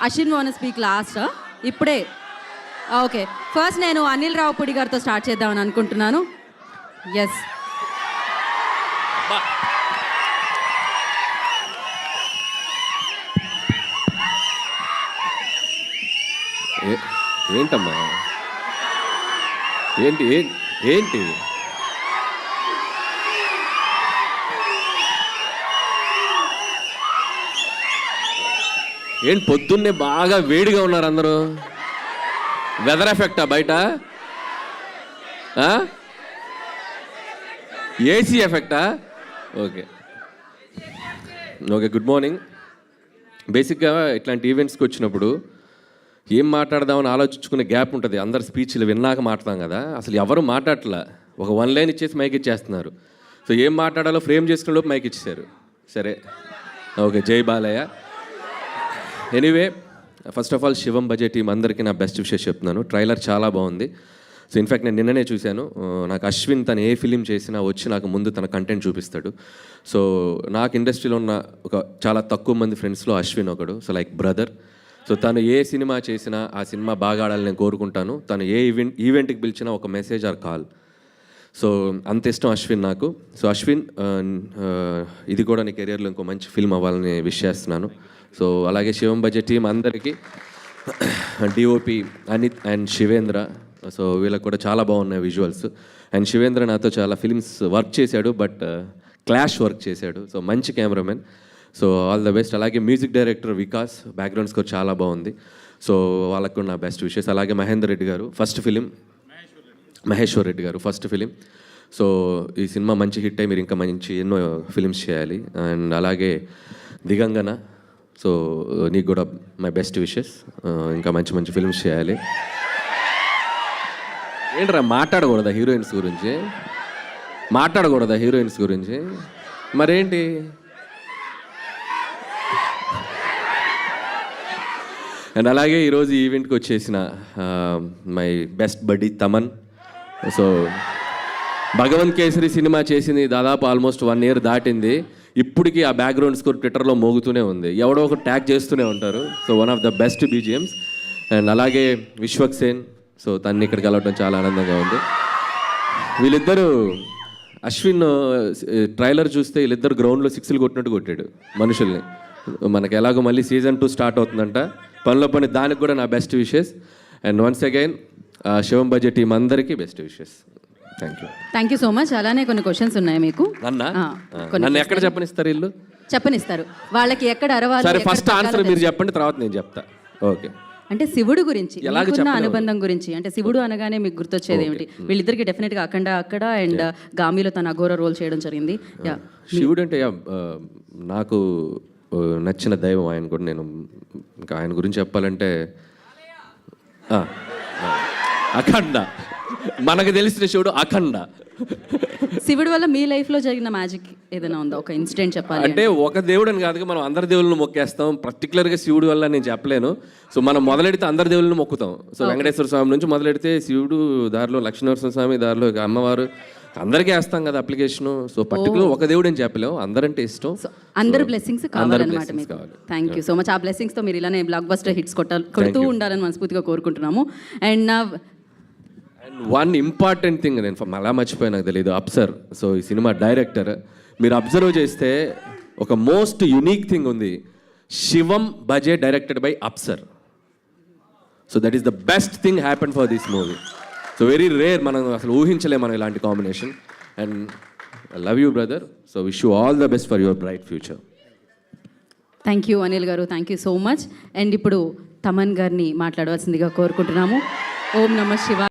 Ashwin van speak last ఇప్పుడే. Okay, first నేను అనిల్ రావుపూడి గారితో స్టార్ట్ చేద్దామని అనుకుంటున్నాను. ఎస్, ఏంటమ్మా ఏంటి ఏంటి ఏంటి పొద్దున్నే బాగా వేడిగా ఉన్నారు అందరూ. వెదర్ ఎఫెక్టా బయట? ఏసీ ఎఫెక్టా? Okay okay, good morning. బేసిక్గా ఇట్లాంటి ఈవెంట్స్కి వచ్చినప్పుడు ఏం మాట్లాడదామని ఆలోచించుకునే గ్యాప్ ఉంటుంది. అందరు స్పీచ్లు విన్నాక మాట్లాడతాం కదా, అసలు ఎవరు మాట్లాడట్లా. ఒక 1 లైన్ ఇచ్చేసి మైక్ ఇచ్చేస్తున్నారు. సో ఏం మాట్లాడాలో ఫ్రేమ్ చేసుకునే లోపు మైక్ ఇచ్చేసారు. సరే ఓకే, జై Balayya. Anyway, first of all Shivam budget team అందరికీ నా బెస్ట్ విషెస్ చెప్తున్నాను. ట్రైలర్ చాలా బాగుంది. సో ఇన్ఫ్యాక్ట్ నేను నిన్ననే చూశాను. నాకు అశ్విన్ తను ఏ ఫిలిం చేసినా వచ్చి నాకు ముందు తన కంటెంట్ చూపిస్తాడు. సో నాకు ఇండస్ట్రీలో ఉన్న ఒక చాలా తక్కువ మంది ఫ్రెండ్స్లో అశ్విన్ ఒకడు. So like brother. సో తను ఏ సినిమా చేసినా ఆ సినిమా బాగా ఆడాలని నేను కోరుకుంటాను. తను ఏ ఈవెంట్కి పిలిచినా ఒక మెసేజ్ ఆర్ కాల్. సో అంత ఇష్టం అశ్విన్ నాకు. సో అశ్విన్, ఇది కూడా నీ కెరియర్లో ఇంకో మంచి ఫిల్మ్ అవ్వాలని విష్ చేస్తున్నాను. సో అలాగే శివం బడ్జెట్ టీం అందరికీ, DOP Anith and Shivendra. So వీళ్ళకి కూడా చాలా బాగున్నాయి విజువల్స్. అండ్ శివేంద్ర నాతో చాలా ఫిల్మ్స్ వర్క్ చేశాడు, బట్ క్లాష్ వర్క్ చేశాడు. సో మంచి cameraman. So all the best. అలాగే music director Vikas, background score చాలా బాగుంది. సో వాళ్ళకు కూడా నా బెస్ట్ విషెస్. అలాగే మహేందర్ రెడ్డి గారు ఫస్ట్ ఫిలిం, మహేశ్వర్ రెడ్డి గారు ఫస్ట్ ఫిలిం. సో ఈ సినిమా మంచి హిట్ అయ్యి మీరు ఇంకా మంచి ఎన్నో ఫిలిమ్స్ చేయాలి. అండ్ అలాగే దిగంగన, సో నీకు కూడా మై బెస్ట్ విషెస్. ఇంకా మంచి మంచి ఫిలిమ్స్ చేయాలి. ఏంట్రా మాట్లాడకూడదా హీరోయిన్స్ గురించి? మాట్లాడకూడదా హీరోయిన్స్ గురించి? మరేంటి? అండ్ అలాగే ఈరోజు ఈవెంట్కి వచ్చేసిన మై బెస్ట్ బడ్డీ తమన్. సో భగవంత్ కేసరి సినిమా చేసింది దాదాపు ఆల్మోస్ట్ 1 year దాటింది. ఇప్పటికీ ఆ బ్యాక్గ్రౌండ్ స్కోర్ ట్విట్టర్లో మోగుతూనే ఉంది. ఎవడో ఒక ట్యాగ్ చేస్తూనే ఉంటారు. So one of the best BGMs. And అలాగే విశ్వక్ సేన్. సో తన్ని ఇక్కడ కలవడం చాలా ఆనందంగా ఉంది. వీళ్ళిద్దరూ, అశ్విన్ ట్రైలర్ చూస్తే వీళ్ళిద్దరు గ్రౌండ్లో 6లు కొట్టినట్టు కొట్టాడు మనుషుల్ని. మనకి ఎలాగో మళ్ళీ సీజన్ 2 స్టార్ట్ అవుతుందంట. పనిలో పని దానికి కూడా నా best wishes. And once again Shivam budget team అందరికీ best wishes. Thank you so much. అలానే కొన్ని క్వశ్చన్స్ ఉన్నాయి మీకు. నన్ను ఎక్కడ చెప్పనిస్తారు? ఇల్లు చెప్పనిస్తారు వాళ్ళకి, ఎక్కడ అరవాలి. సరే, ఫస్ట్ ఆన్సర్ మీరు చెప్పండి, తర్వాత నేను చెప్తా. ఓకే. అంటే శివుడు గురించి మీకున్న అనుబంధం గురించి, అంటే శివుడు అనగానే మీకు గుర్తొచ్చేది ఏమిటి? వీళ్ళిద్దరికి డెఫినెట్గా అఖండ అక్కడ అండ్ గామిలో తన అఘోర రోల్ చేయడం జరిగింది. శివుడు అంటే నాకు నచ్చిన దైవం ఆయన కూడా. నేను ఇంకా ఆయన గురించి చెప్పాలంటే అఖండ, మనకు తెలిసిన శివుడు అఖండ. శివుడు వల్ల మీ లైఫ్లో జరిగిన మ్యాజిక్ ఏదైనా ఉందా? ఒక ఇన్సిడెంట్ చెప్పాలి అంటే ఒక దేవుడు అని కాదుగా, మనం అందరి దేవుళ్ళని మొక్కేస్తాం. పర్టికులర్గా శివుడు వల్ల నేను చెప్పలేను. సో మనం మొదలెడితే అందరి దేవుళ్ళని మొక్కుతాం. సో వెంకటేశ్వర స్వామి నుంచి మొదలెడితే శివుడు, దారిలో లక్ష్మీనరసింహ స్వామి, దారిలో అమ్మవారు, అందరికీ వేస్తాం కదా అప్లికేషన్. సో పర్టికులర్ ఒక దేవుడు అని చెప్పలేము, అందరంటే ఇష్టం. అందరు బ్లెస్సింగ్స్ కావాలన్నమాట మీకు. Thank you so much. ఆ బ్లెస్సింగ్స్తో మీరు ఇలానే బ్లాక్ బస్టర్ హిట్స్ కొడుతూ ఉండాలని మనస్ఫూర్తిగా కోరుకుంటున్నాము. అండ్ వన్ ఇంపార్టెంట్ థింగ్ నేను అలా మర్చిపోయి, నాకు తెలియదు, అప్సర్. సో ఈ సినిమా డైరెక్టర్, మీరు అబ్జర్వ్ చేస్తే ఒక మోస్ట్ యునిక్ థింగ్ ఉంది. Shivam budget directed by Apsar. So that is the best thing happen for this movie. So very rare, మనం అసలు ఊహించలేము మనం ఇలాంటి combination. And I love you brother. So wish you all the best for your bright future. Thank you Anil garu, thank you so much. And ఇప్పుడు తమన్ గారిని మాట్లాడవలసిందిగా కోరుకుంటున్నాము. ఓం నమః శివాయ.